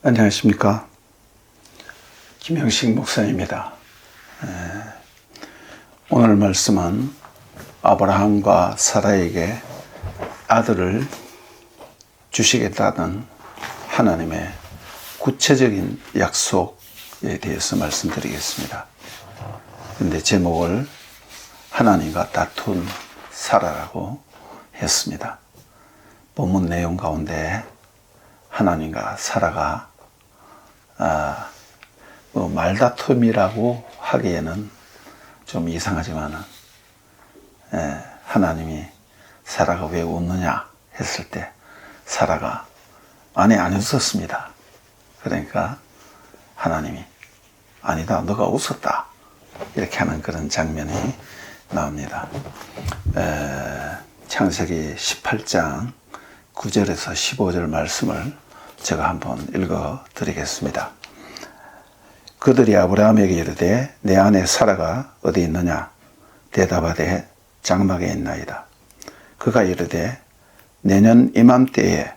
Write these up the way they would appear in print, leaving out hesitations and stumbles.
안녕하십니까. 김형식 목사입니다. 오늘 말씀은 아브라함과 사라에게 아들을 주시겠다는 하나님의 구체적인 약속에 대해서 말씀드리겠습니다. 근데 제목을 하나님과 다툰 사라라고 했습니다. 본문 내용 가운데 하나님과 사라가 말다툼이라고 하기에는 좀 이상하지만은 하나님이 사라가 왜 웃느냐 했을 때 사라가 안 웃었습니다. 그러니까 하나님이 아니다, 너가 웃었다 이렇게 하는 그런 장면이 나옵니다. 창세기 18장 9절에서 15절 말씀을 제가 한번 읽어 드리겠습니다. 그들이 아브라함에게 이르되 내 아내 사라가 어디 있느냐? 대답하되 장막에 있나이다. 그가 이르되 내년 이맘때에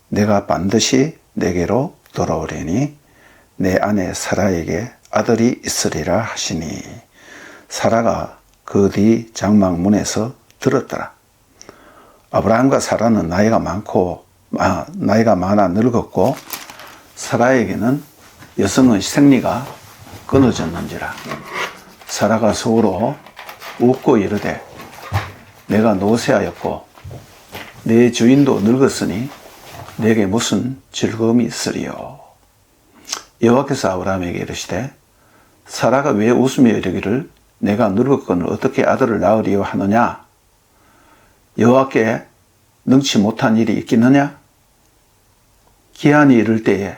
내가 반드시 내게로 돌아오리니 내 아내 사라에게 아들이 있으리라 하시니 사라가 그 뒤 장막 문에서 들었더라. 아브라함과 사라는 나이가 많아 늙었고 사라에게는 여성의 생리가 끊어졌는지라. 사라가 속으로 웃고 이르되 내가 노쇠하였고 내 주인도 늙었으니 내게 무슨 즐거움이 있으리요. 여호와께서 아브라함에게 이르시되 사라가 왜 웃으며 이르기를 내가 늙었거늘 어떻게 아들을 낳으리요 하느냐? 여호와께 능치 못한 일이 있겠느냐? 기한이 이를 때에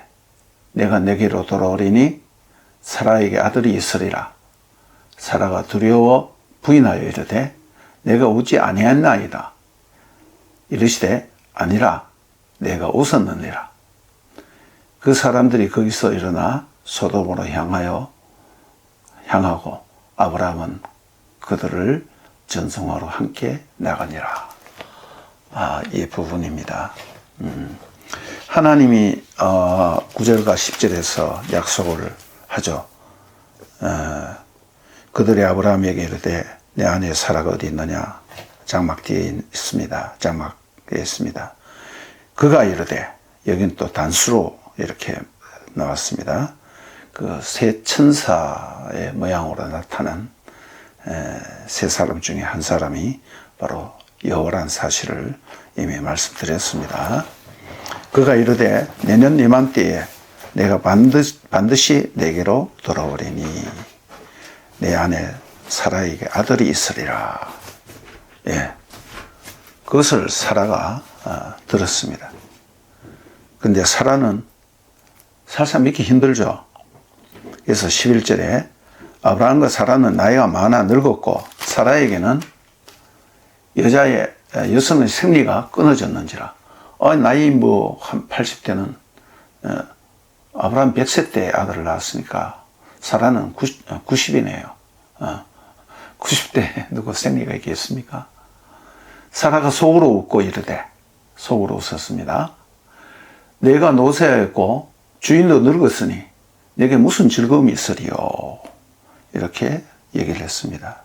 내가 내게로 돌아오리니 사라에게 아들이 있으리라. 사라가 두려워 부인하여 이르되 내가 웃지 아니하였나이다. 이르시되 아니라 내가 웃었느니라. 그 사람들이 거기서 일어나 소돔으로 향하고 아브라함은 그들을 전송하러 함께 나가니라. 이 부분입니다. 하나님이 9절과 10절에서 약속을 하죠. 그들이 아브라함에게 이르되 내 아내 사라가 어디 있느냐? 장막 뒤에 있습니다. 장막에 있습니다. 그가 이르되, 여기는 또 단수로 이렇게 나왔습니다. 그 세 천사의 모양으로 나타난 세 사람 중에 한 사람이 바로 여호와라는 사실을 이미 말씀드렸습니다. 그가 이르되 내년 이맘때에 내가 반드시 내게로 돌아오리니 내 아내 사라에게 아들이 있으리라. 그것을 사라가 들었습니다. 근데 사라는 살짝 믿기 힘들죠. 그래서 11절에 아브라함과 사라는 나이가 많아 늙었고 사라에게는 여성의 생리가 끊어졌는지라. 나이 한 80대는 아브라함 100세 때 아들을 낳았으니까 사라는 90이네요. 90대 누구 생리가 있겠습니까? 사라가 속으로 웃고 이르되, 속으로 웃었습니다. 내가 노쇠하였고 주인도 늙었으니 내게 무슨 즐거움이 있으리요. 이렇게 얘기를 했습니다.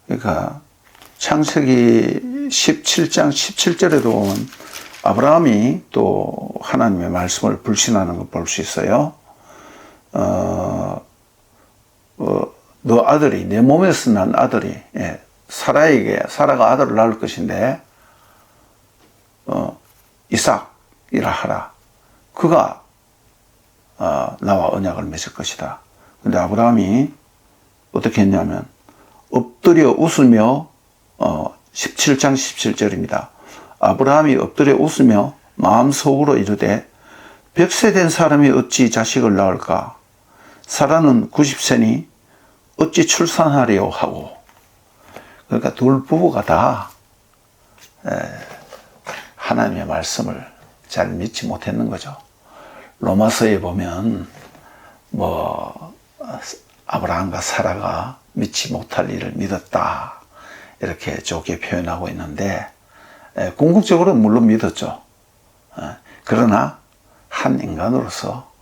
그러니까 창세기 17장 17절에도 보면 아브라함이 또 하나님의 말씀을 불신하는 걸 볼 수 있어요. 너 아들이, 내 몸에서 난 아들이, 사라가 아들을 낳을 것인데, 이삭이라 하라. 그가 나와 언약을 맺을 것이다. 근데 아브라함이 어떻게 했냐면, 엎드려 웃으며, 17장 17절입니다. 아브라함이 엎드려 웃으며 마음속으로 이르되 100세 된 사람이 어찌 자식을 낳을까? 사라는 90세니 어찌 출산하리요 하고. 그러니까 둘 부부가 다 하나님의 말씀을 잘 믿지 못했는 거죠. 로마서에 보면 아브라함과 사라가 믿지 못할 일을 믿었다 이렇게 좋게 표현하고 있는데 궁극적으로 물론 믿었죠. 그러나 한 인간으로서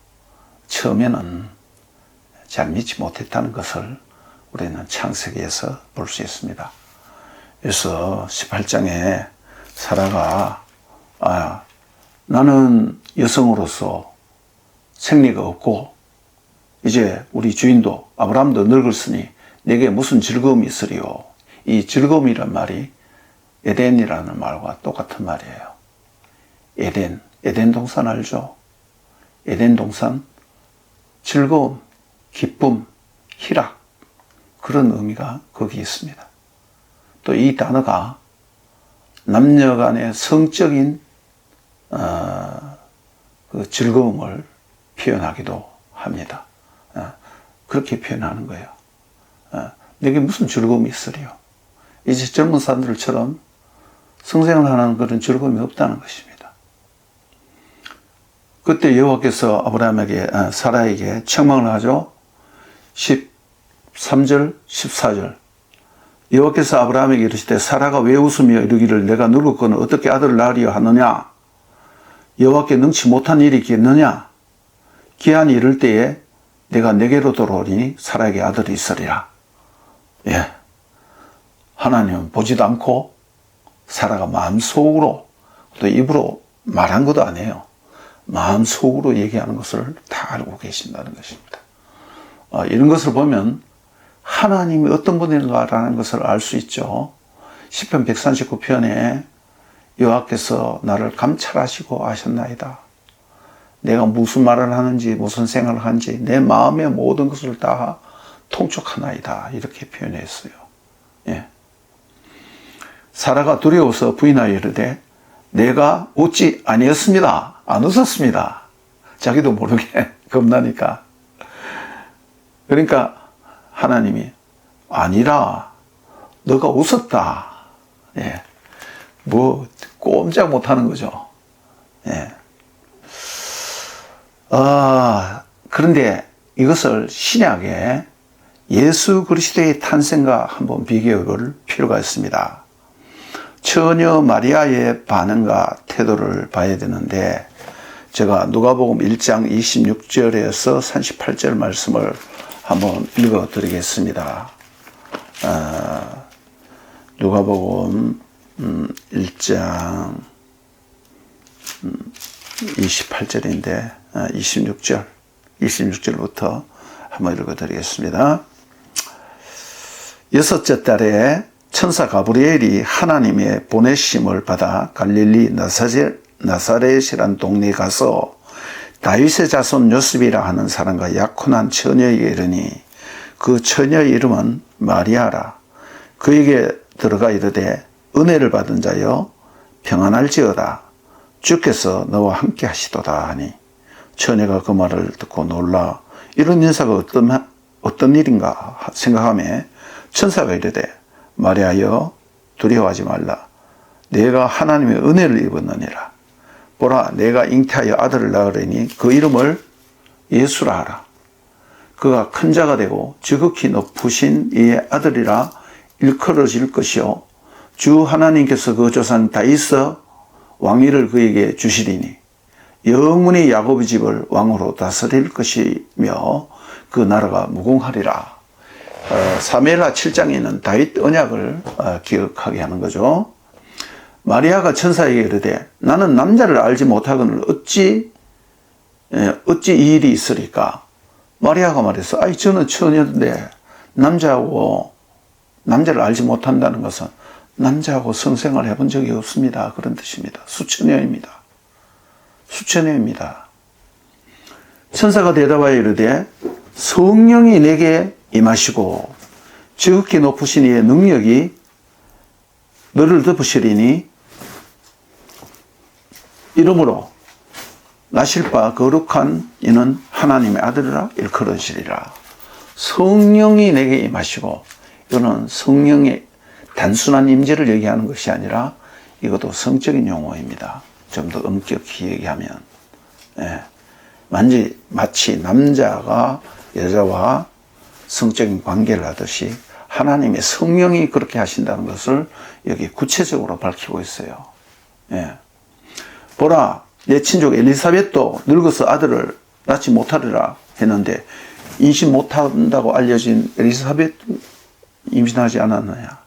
처음에는 잘 믿지 못했다는 것을 우리는 창세기에서 볼 수 있습니다. 그래서 18장에 사라가 나는 여성으로서 생리가 없고 이제 우리 주인도 아브라함도 늙었으니 내게 무슨 즐거움이 있으리요. 이 즐거움이란 말이 에덴이라는 말과 똑같은 말이에요. 에덴 동산 알죠? 에덴 동산, 즐거움, 기쁨, 희락, 그런 의미가 거기 있습니다. 또 이 단어가 남녀 간의 성적인 그 즐거움을 표현하기도 합니다. 그렇게 표현하는 거예요. 내게 무슨 즐거움이 있으리요. 이제 젊은 사람들처럼 성생활하는 그런 즐거움이 없다는 것입니다. 그때 여호와께서 아브라함에게 사라에게 책망을 하죠. 13절 14절 여호와께서 아브라함에게 이르시되 사라가 왜 웃으며 이르기를 내가 늙었거늘 어떻게 아들을 낳으리요 하느냐. 여호와께 능치 못한 일이 있겠느냐. 기한이 이를 때에 내가 내게로 돌아오리니 사라에게 아들이 있으리라. 예, 하나님은 보지도 않고 사라가 마음속으로 또 입으로 말한 것도 아니에요. 마음속으로 얘기하는 것을 다 알고 계신다는 것입니다. 이런 것을 보면 하나님이 어떤 분인가라는 것을 알 수 있죠. 시편 139편에 여호와께서 나를 감찰하시고 아셨나이다. 내가 무슨 말을 하는지 무슨 생각을 하는지 내 마음의 모든 것을 다 통촉하나이다. 이렇게 표현했어요. 예. 사라가 두려워서 부인하여 이르되 내가 웃지 아니었습니다. 안 웃었습니다. 자기도 모르게 겁나니까. 그러니까 하나님이 아니라 너가 웃었다. 예. 뭐 꼼짝 못하는 거죠. 예. 그런데 이것을 신약에 예수 그리스도의 탄생과 한번 비교해 볼 필요가 있습니다. 처녀 마리아의 반응과 태도를 봐야 되는데 제가 누가복음 1장 26절에서 38절 말씀을 한번 읽어 드리겠습니다. 누가복음 1장 28절인데 26절부터 한번 읽어 드리겠습니다. 여섯째 달에 천사 가브리엘이 하나님의 보내심을 받아 갈릴리 나사렛이란 동네에 가서 다윗의 자손 요셉이라 하는 사람과 약혼한 처녀에게 이르니 그 처녀의 이름은 마리아라. 그에게 들어가 이르되 은혜를 받은 자여 평안할지어다. 주께서 너와 함께 하시도다 하니 처녀가 그 말을 듣고 놀라 이런 인사가 어떤 일인가 생각하며 천사가 이르되 마리아여 두려워하지 말라. 내가 하나님의 은혜를 입었느니라. 보라 내가 잉태하여 아들을 낳으리니 그 이름을 예수라 하라. 그가 큰 자가 되고 지극히 높으신 이의 아들이라 일컬어질 것이요 주 하나님께서 그 조상 다윗의 왕위를 그에게 주시리니 영원히 야곱의 집을 왕으로 다스릴 것이며 그 나라가 무궁하리라. 사무엘하 7장에 있는 다윗 언약을 기억하게 하는 거죠. 마리아가 천사에게 이르되 나는 남자를 알지 못하거늘 어찌 이 일이 있으리까. 마리아가 말했어. 저는 처녀인데 남자를 알지 못한다는 것은 남자하고 성생활 해본 적이 없습니다. 그런 뜻입니다. 수처녀입니다. 천사가 대답하여 이르되 성령이 내게 임하시고 지극히 높으신 이의 능력이 너를 덮으시리니 이러므로 나실 바 거룩한 이는 하나님의 아들이라 일컬어지리라. 성령이 내게 임하시고 이거는 성령의 단순한 임재를 얘기하는 것이 아니라 이것도 성적인 용어입니다. 좀 더 엄격히 얘기하면 마치 남자가 여자와 성적인 관계를 하듯이 하나님의 성령이 그렇게 하신다는 것을 여기 구체적으로 밝히고 있어요. 보라 내 친족 엘리사벳도 늙어서 아들을 낳지 못하리라 했는데 임신 못한다고 알려진 엘리사벳 임신하지 않았느냐.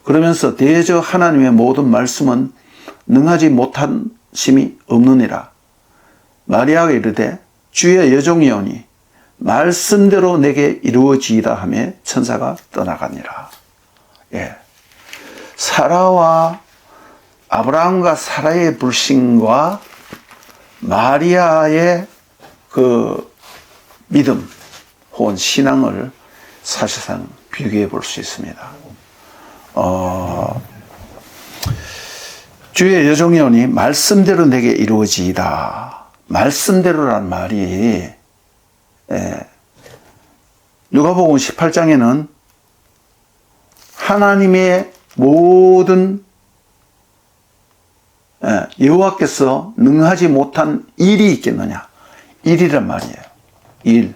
그러면서 대저 하나님의 모든 말씀은 능하지 못한 심이 없느니라. 마리아가 이르되 주의 여종이오니 말씀대로 내게 이루어지이다 하며 천사가 떠나가니라. 예. 사라와 아브라함과 사라의 불신과 마리아의 그 믿음 혹은 신앙을 사실상 비교해 볼 수 있습니다. 주의 여종이오니 말씀대로 내게 이루어지이다. 말씀대로란 말이 누가복음 18장에는 하나님의 모든 여호와께서 능하지 못한 일이 있겠느냐. 일이란 말이에요. 일.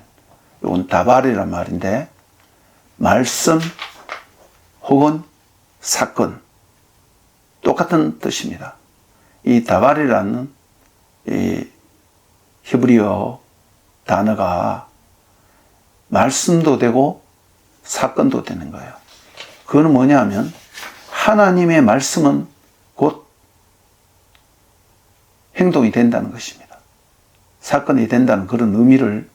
이건 다발이란 말인데 말씀 혹은 사건 똑같은 뜻입니다. 이 다발이라는 이 히브리어 단어가 말씀도 되고 사건도 되는 거예요. 그건 뭐냐 하면 하나님의 말씀은 곧 행동이 된다는 것입니다. 사건이 된다는 그런 의미를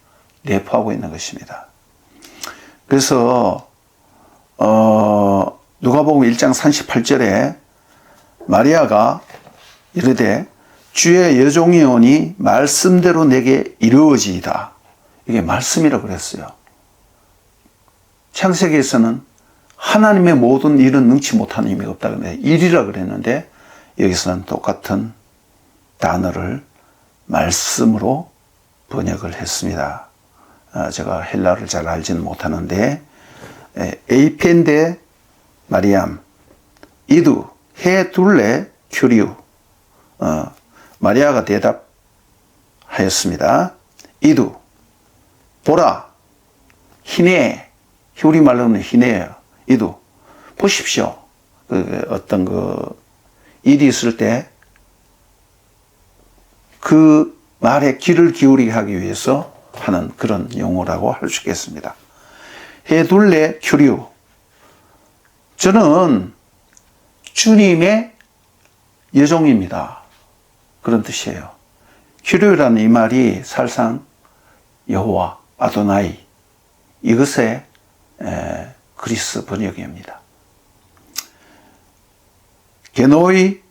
내포하고 있는 것입니다. 그래서 누가복음 1장 38절에 마리아가 이르되 주의 여종이오니 말씀대로 내게 이루어지이다. 이게 말씀이라고 그랬어요. 창세기에서는 하나님의 모든 일은 능치 못하는 의미가 없다. 일이라 그랬는데 여기서는 똑같은 단어를 말씀으로 번역을 했습니다. 제가 헬라어를 잘 알지는 못하는데 에이펜데 마리암 이두 해 둘레 큐리우 마리아가 대답하였습니다. 이두 보라 히네 히브리 말로는 히네예요. 이두 보십시오. 어떤 일이 있을 때 그 말에 귀를 기울이게 하기 위해서 하는 그런 용어라고 할 수 있겠습니다. 해둘레 큐리우 저는 주님의 여종입니다. 그런 뜻이에요. 큐리우라는 이 말이 사실상 여호와 아도나이 이것의 그리스 번역입니다. 게노이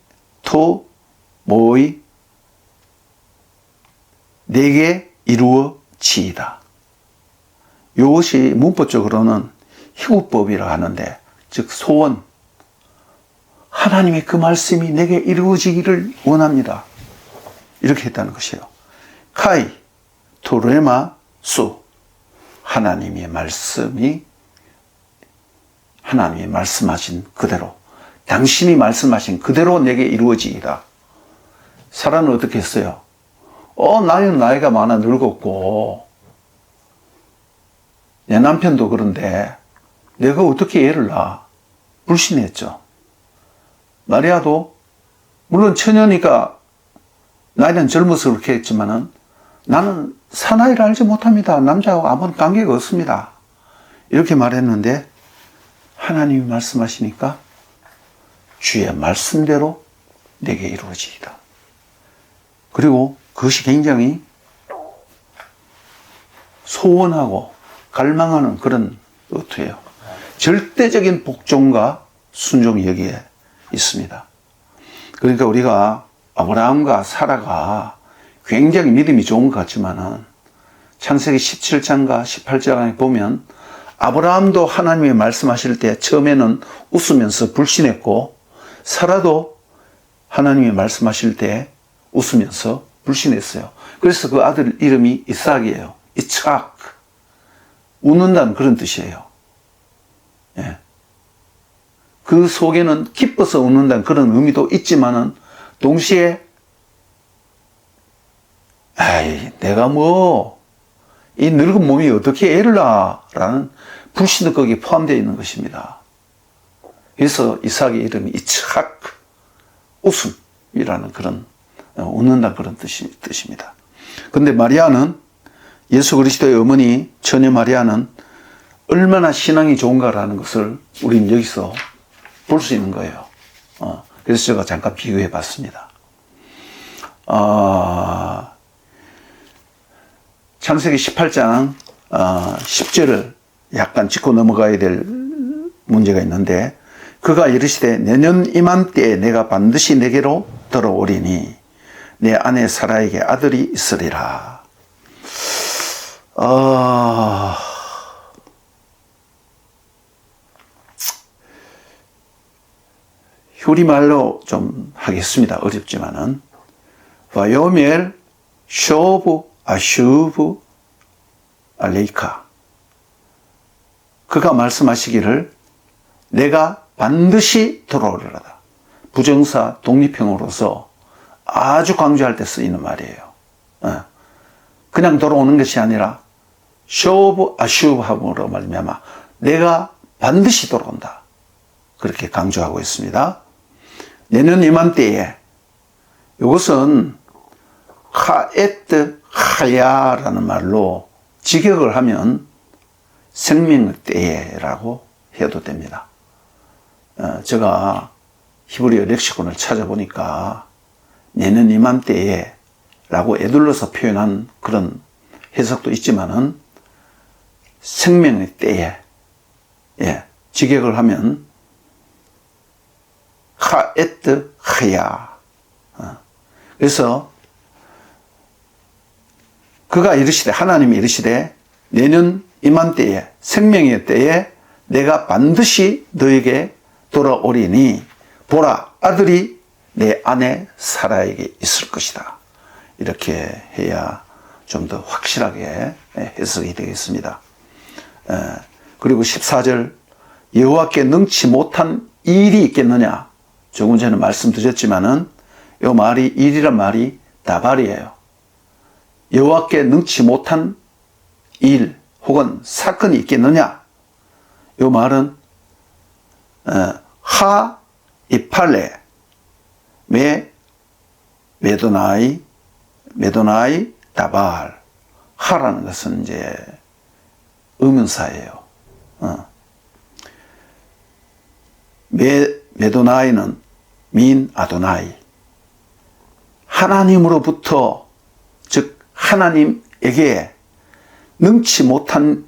토 모이 내게 이루어지이다. 이것이 문법적으로는 희구법이라고 하는데 즉 소원 하나님의 그 말씀이 내게 이루어지기를 원합니다. 이렇게 했다는 것이에요. 카이 토레마 수 하나님의 말씀이 하나님이 말씀하신 그대로 당신이 말씀하신 그대로 내게 이루어지이다. 사라는 어떻게 했어요? 나는 나이가 많아 늙었고 내 남편도 그런데 내가 어떻게 애를 낳아? 불신했죠. 마리아도 물론 처녀니까 나이는 젊어서 그렇게 했지만은 나는 사나이를 알지 못합니다. 남자하고 아무런 관계가 없습니다. 이렇게 말했는데 하나님이 말씀하시니까 주의 말씀대로 내게 이루어지이다. 그리고 그것이 굉장히 소원하고 갈망하는 그런 의토예요. 절대적인 복종과 순종이 여기에 있습니다. 그러니까 우리가 아브라함과 사라가 굉장히 믿음이 좋은 것 같지만은 창세기 17장과 18장에 보면 아브라함도 하나님이 말씀하실 때 처음에는 웃으면서 불신했고 사라도 하나님이 말씀하실 때 웃으면서 불신했어요. 그래서 그 아들 이름이 이삭이에요. 이삭. 웃는다는 그런 뜻이에요. 예. 그 속에는 기뻐서 웃는다는 그런 의미도 있지만은 동시에 내가 이 늙은 몸이 어떻게 애를 낳아? 라는 불신도 거기에 포함되어 있는 것입니다. 그래서 이삭의 이름이 이삭, 웃음이라는 그런 웃는다 그런 뜻입니다. 근데 마리아는, 예수 그리스도의 어머니 처녀 마리아는 얼마나 신앙이 좋은가라는 것을 우리는 여기서 볼 수 있는 거예요. 그래서 제가 잠깐 비교해 봤습니다. 창세기 18장 10절을 약간 짚고 넘어가야 될 문제가 있는데, 그가 이르시되 내년 이맘때에 내가 반드시 내게로 들어오리니 내 아내 사라에게 아들이 있으리라. 효리말로 좀 하겠습니다. 어렵지만은 바요멜 쇼브 아슈브 알레이카, 그가 말씀하시기를 내가 반드시 돌아오리라다. 부정사 독립형으로서 아주 강조할 때 쓰이는 말이에요. 그냥 돌아오는 것이 아니라 쇼브 아슈브 함으로 말미암아 내가 반드시 돌아온다, 그렇게 강조하고 있습니다. 내년 이맘때에, 이것은 하에트 하야라는 말로 직역을 하면 생명의 때에라고 해도 됩니다. 제가 히브리어 렉시콘을 찾아보니까 내년 이맘때에 라고 에둘러서 표현한 그런 해석도 있지만은 생명의 때에, 직역을 하면 하에트 하야. 그래서 그가 이르시되, 하나님이 이르시되 내년 이맘때에, 생명의 때에 내가 반드시 너에게 돌아오리니 보라, 아들이 내 아내 사라에게 있을 것이다. 이렇게 해야 좀 더 확실하게 해석이 되겠습니다. 그리고 14절, 여호와께 능치 못한 일이 있겠느냐. 조금 전에 말씀드렸지만은 이 말이, 일이란 말이 다발이에요. 여호와께 능치 못한 일 혹은 사건이 있겠느냐. 이 말은 하 이팔레 메도나이 다발. 하라는 것은 이제 의문사예요. 메도나이는 민 아도나이, 하나님으로부터, 즉 하나님에게 능치 못한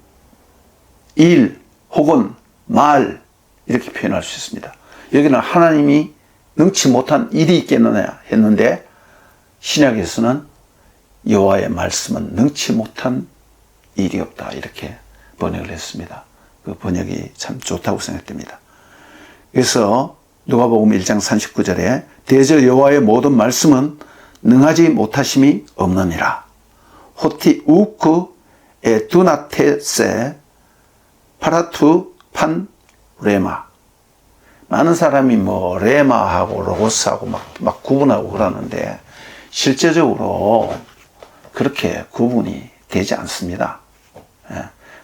일 혹은 말, 이렇게 표현할 수 있습니다. 여기는 하나님이 능치 못한 일이 있겠느냐 했는데, 신약에서는 여호와의 말씀은 능치 못한 일이 없다, 이렇게 번역을 했습니다. 그 번역이 참 좋다고 생각됩니다. 그래서 누가복음 1장 39절에 대저 여호와의 모든 말씀은 능하지 못하심이 없느니라. 호티 우크 에두나테세 파라투 판 레마. 많은 사람이 뭐 레마하고 로고스하고 막 구분하고 그러는데 실제적으로 그렇게 구분이 되지 않습니다.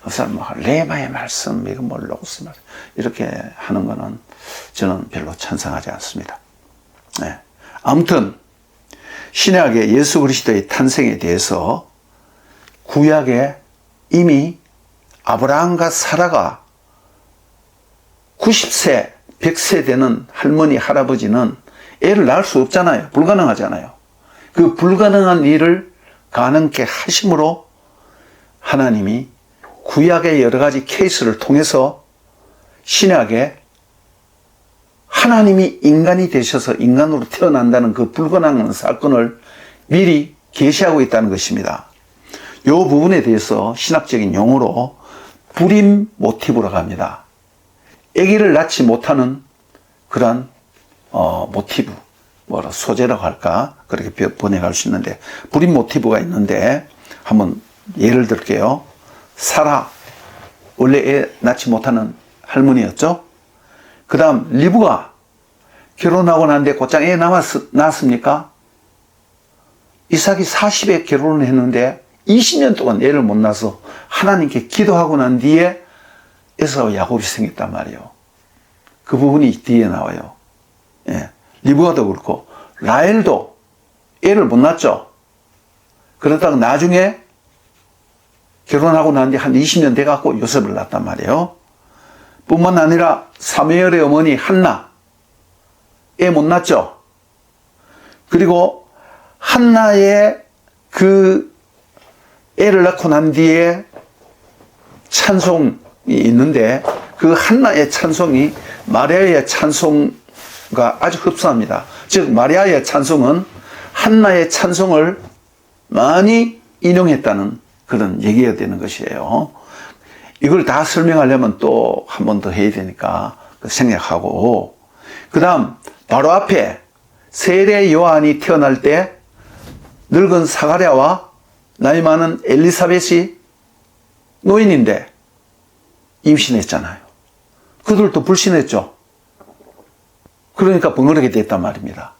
그 사람 뭐 레마의 말씀, 이거 뭐 로고스 말씀, 이렇게 하는 거는 저는 별로 찬성하지 않습니다. 아무튼 신약의 예수 그리스도의 탄생에 대해서 구약에 이미 아브라함과 사라가 90세, 100세 되는 할머니, 할아버지는 애를 낳을 수 없잖아요. 불가능하잖아요. 그 불가능한 일을 가능케 하심으로 하나님이 구약의 여러 가지 케이스를 통해서 신약에 하나님이 인간이 되셔서 인간으로 태어난다는 그 불가능한 사건을 미리 계시하고 있다는 것입니다. 이 부분에 대해서 신학적인 용어로 불임 모티브라고 합니다. 아기를 낳지 못하는 그런 모티브, 뭐라 소재라고 할까, 그렇게 번역할 수 있는데, 불임 모티브가 있는데 한번 예를 들게요. 사라, 원래 애 낳지 못하는 할머니였죠. 그 다음 리브가 결혼하고 난데 곧장 애 낳았습니까? 이삭이 40에 결혼을 했는데 20년 동안 애를 못 낳아서 하나님께 기도하고 난 뒤에 에서와 야곱이 생겼단 말이에요. 그 부분이 뒤에 나와요. 리브가도 그렇고 라헬도 애를 못 낳죠. 그러다가 나중에 결혼하고 난 뒤 한 20년 돼갖고 요셉을 낳았단 말이에요. 뿐만 아니라 사무엘의 어머니 한나, 애 못 낳죠. 그리고 한나의 그 애를 낳고 난 뒤에 찬송이 있는데 그 한나의 찬송이 마리아의 찬송과 아주 흡사합니다. 즉 마리아의 찬송은 한나의 찬송을 많이 인용했다는 그런 얘기가 되는 것이에요. 이걸 다 설명하려면 또 한 번 더 해야 되니까 생략하고, 그 다음 바로 앞에 세례 요한이 태어날 때 늙은 사가랴와 나이 많은 엘리사벳이 노인인데 임신했잖아요. 그들도 불신했죠. 그러니까 벙어리게 됐단 말입니다.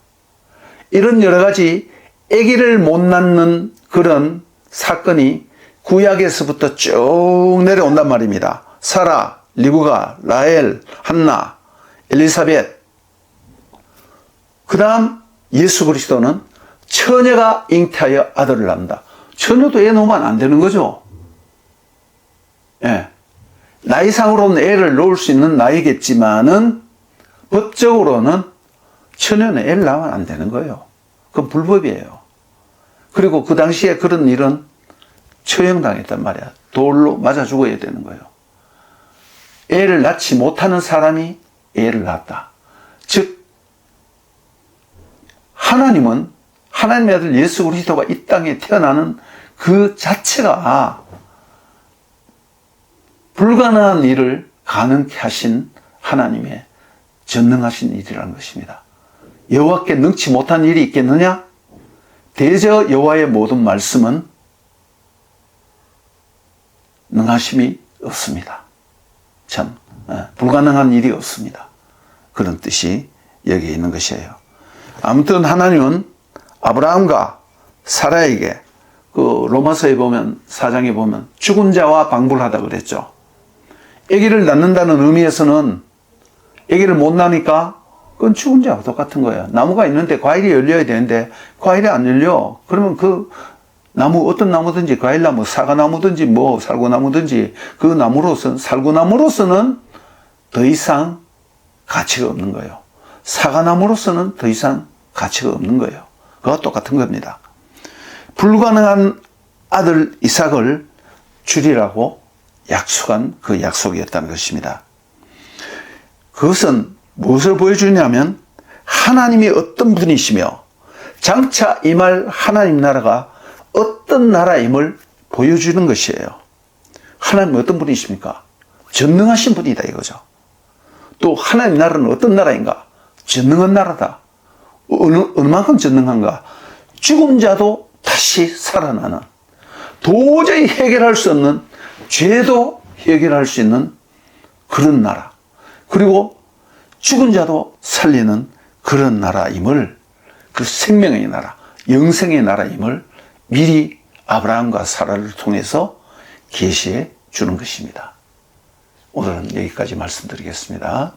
이런 여러 가지 아기를 못 낳는 그런 사건이 구약에서부터 쭉 내려온단 말입니다. 사라, 리브가, 라헬, 한나, 엘리사벳. 그 다음 예수 그리스도는 처녀가 잉태하여 아들을 낳는다. 처녀도 애 놓으면 안 되는 거죠. 예. 나이상으로는 애를 놓을 수 있는 나이겠지만은 법적으로는 처녀는 애를 낳으면 안 되는 거예요. 그건 불법이에요. 그리고 그 당시에 그런 일은 처형당했단 말이야. 돌로 맞아 죽어야 되는 거예요. 애를 낳지 못하는 사람이 애를 낳았다. 즉 하나님은 하나님의 아들 예수 그리스도가 이 땅에 태어나는 그 자체가 불가능한 일을 가능케 하신 하나님의 전능하신 일이라는 것입니다. 여호와께 능치 못한 일이 있겠느냐? 대저 여호와의 모든 말씀은 능하심이 없습니다. 참 불가능한 일이 없습니다. 그런 뜻이 여기에 있는 것이에요. 아무튼 하나님은 아브라함과 사라에게 그 로마서에 보면 4장에 보면 죽은 자와 방불하다 그랬죠. 아기를 낳는다는 의미에서는 아기를 못 낳으니까 그건 죽은 자와 똑같은 거예요. 나무가 있는데 과일이 열려야 되는데 과일이 안 열려. 그러면 그 나무, 어떤 나무든지 과일나무, 사과나무든지 뭐 살구나무든지 그 나무로서는, 살구나무로서는 더 이상 가치가 없는 거예요. 사과나무로서는 더 이상 가치가 없는 거예요. 그와 똑같은 겁니다. 불가능한 아들 이삭을 주리라고 약속한 그 약속이었다는 것입니다. 그것은 무엇을 보여주냐면 하나님이 어떤 분이시며 장차 임할 하나님 나라가 어떤 나라임을 보여주는 것이에요. 하나님은 어떤 분이십니까? 전능하신 분이다 이거죠. 또 하나님 나라는 어떤 나라인가? 전능한 나라다. 어느 만큼 전능한가? 죽은 자도 다시 살아나는, 도저히 해결할 수 없는 죄도 해결할 수 있는 그런 나라, 그리고 죽은 자도 살리는 그런 나라임을, 그 생명의 나라, 영생의 나라임을 미리 아브라함과 사라를 통해서 계시해 주는 것입니다. 오늘은 여기까지 말씀드리겠습니다.